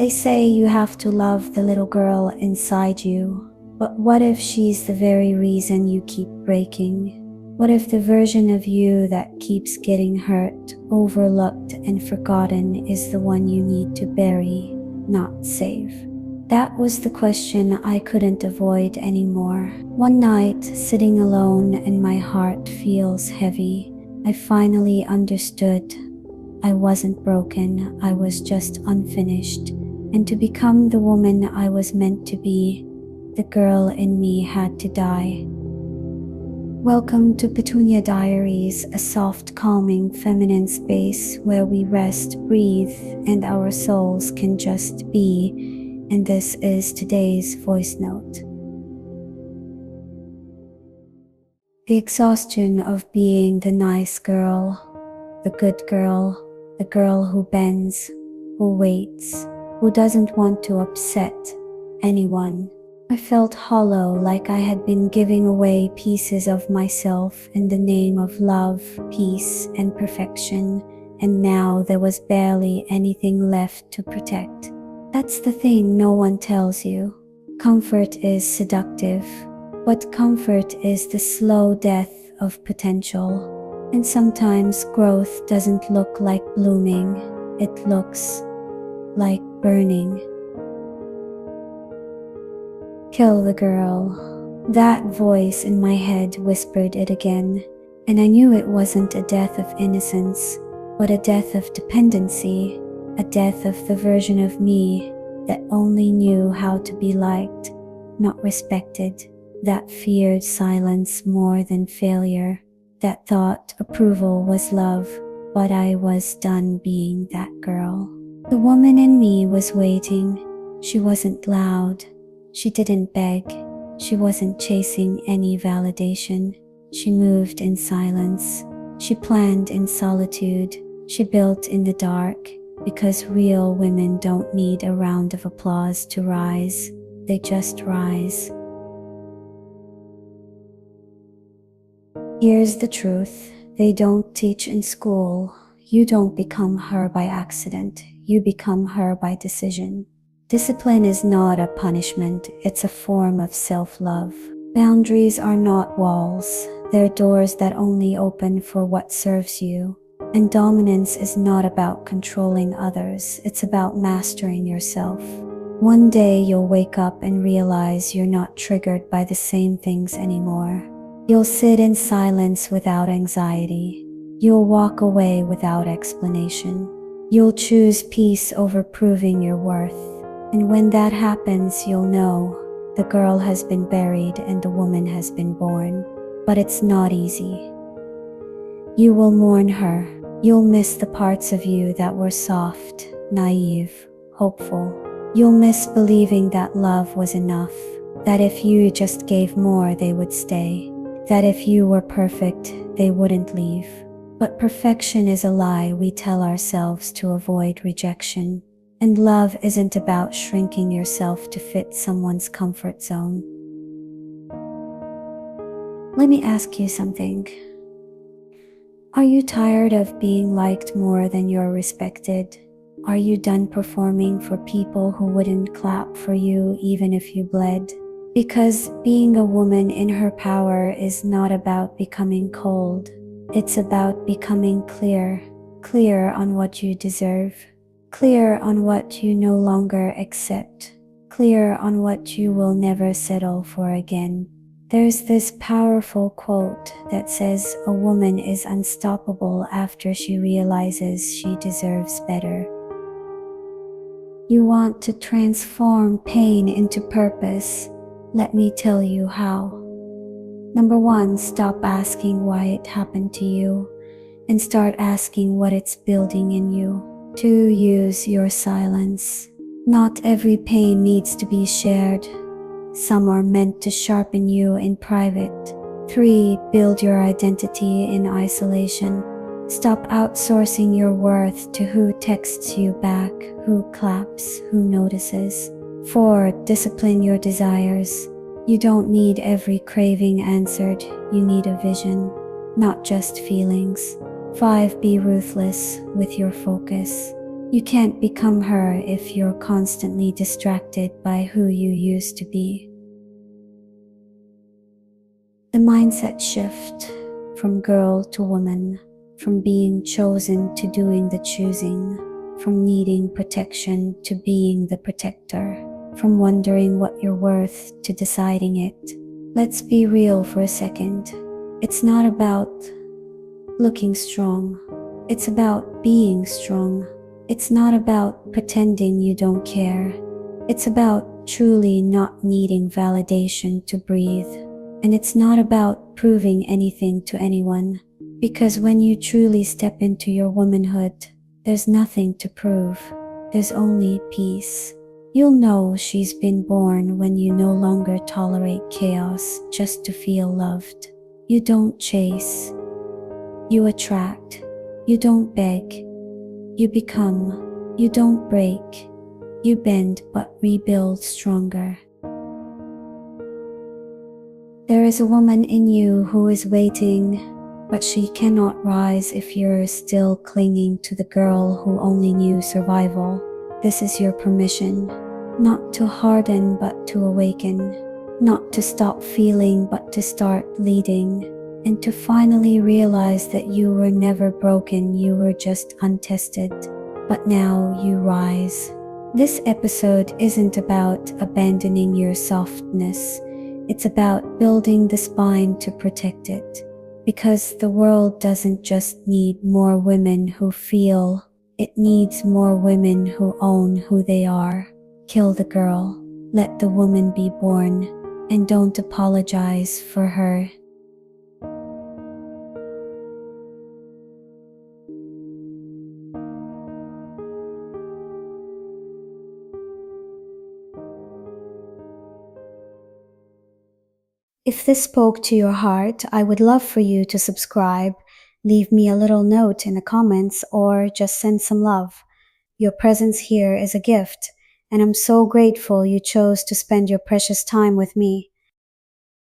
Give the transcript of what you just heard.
They say you have to love the little girl inside you, but what if she's the very reason you keep breaking? What if the version of you that keeps getting hurt, overlooked, and forgotten is the one you need to bury, not save? That was the question I couldn't avoid anymore. One night, sitting alone and my heart feels heavy, I finally understood. I wasn't broken, I was just unfinished. And to become the woman I was meant to be, the girl in me had to die. Welcome to Petunia Diaries, a soft, calming, feminine space where we rest, breathe, and our souls can just be. And this is today's voice note. The exhaustion of being the nice girl, the good girl, the girl who bends, who waits, who doesn't want to upset anyone. I felt hollow, like I had been giving away pieces of myself in the name of love, peace, and perfection, and now there was barely anything left to protect. That's the thing no one tells you. Comfort is seductive, but comfort is the slow death of potential. And sometimes growth doesn't look like blooming, it looks like burning. Kill the girl. That voice in my head whispered it again, and I knew it wasn't a death of innocence, but a death of dependency, a death of the version of me that only knew how to be liked, not respected, that feared silence more than failure, that thought approval was love, but I was done being that girl. The woman in me was waiting. She wasn't loud. She didn't beg. She wasn't chasing any validation. She moved in silence. She planned in solitude. She built in the dark, because real women don't need a round of applause to rise. They just rise. Here's the truth. They don't teach in school. You don't become her by accident. You become her by decision. Discipline is not a punishment, it's a form of self-love. Boundaries are not walls, they're doors that only open for what serves you. And dominance is not about controlling others, it's about mastering yourself. One day you'll wake up and realize you're not triggered by the same things anymore. You'll sit in silence without anxiety. You'll walk away without explanation. You'll choose peace over proving your worth. And when that happens, you'll know the girl has been buried and the woman has been born. But it's not easy. You will mourn her. You'll miss the parts of you that were soft, naive, hopeful. You'll miss believing that love was enough, that if you just gave more, they would stay, that if you were perfect, they wouldn't leave. But perfection is a lie we tell ourselves to avoid rejection. And love isn't about shrinking yourself to fit someone's comfort zone. Let me ask you something. Are you tired of being liked more than you're respected? Are you done performing for people who wouldn't clap for you even if you bled? Because being a woman in her power is not about becoming cold. It's about becoming clear on what you deserve. Clear on what you no longer accept. Clear on what you will never settle for again. There's this powerful quote that says a woman is unstoppable after she realizes she deserves better. You want to transform pain into purpose. Let me tell you how. Number 1, stop asking why it happened to you and start asking what it's building in you. 2, use your silence. Not every pain needs to be shared. Some are meant to sharpen you in private. 3, build your identity in isolation. Stop outsourcing your worth to who texts you back, who claps, who notices. 4, discipline your desires. You don't need every craving answered, you need a vision, not just feelings. 5, be ruthless with your focus. You can't become her if you're constantly distracted by who you used to be. The mindset shift from girl to woman, from being chosen to doing the choosing, from needing protection to being the protector, from wondering what you're worth to deciding it. Let's be real for a second. It's not about looking strong. It's about being strong. It's not about pretending you don't care. It's about truly not needing validation to breathe. And it's not about proving anything to anyone. Because when you truly step into your womanhood, there's nothing to prove. There's only peace. You'll know she's been born when you no longer tolerate chaos just to feel loved. You don't chase. You attract. You don't beg. You become. You don't break. You bend but rebuild stronger. There is a woman in you who is waiting, but she cannot rise if you're still clinging to the girl who only knew survival. This is your permission, not to harden but to awaken, not to stop feeling but to start leading, and to finally realize that you were never broken, you were just untested. But now you rise. This episode isn't about abandoning your softness. It's about building the spine to protect it. Because the world doesn't just need more women who feel, it needs more women who own who they are. Kill the girl, let the woman be born, and don't apologize for her. If this spoke to your heart, I would love for you to subscribe, leave me a little note in the comments, or just send some love. Your presence here is a gift, and I'm so grateful you chose to spend your precious time with me.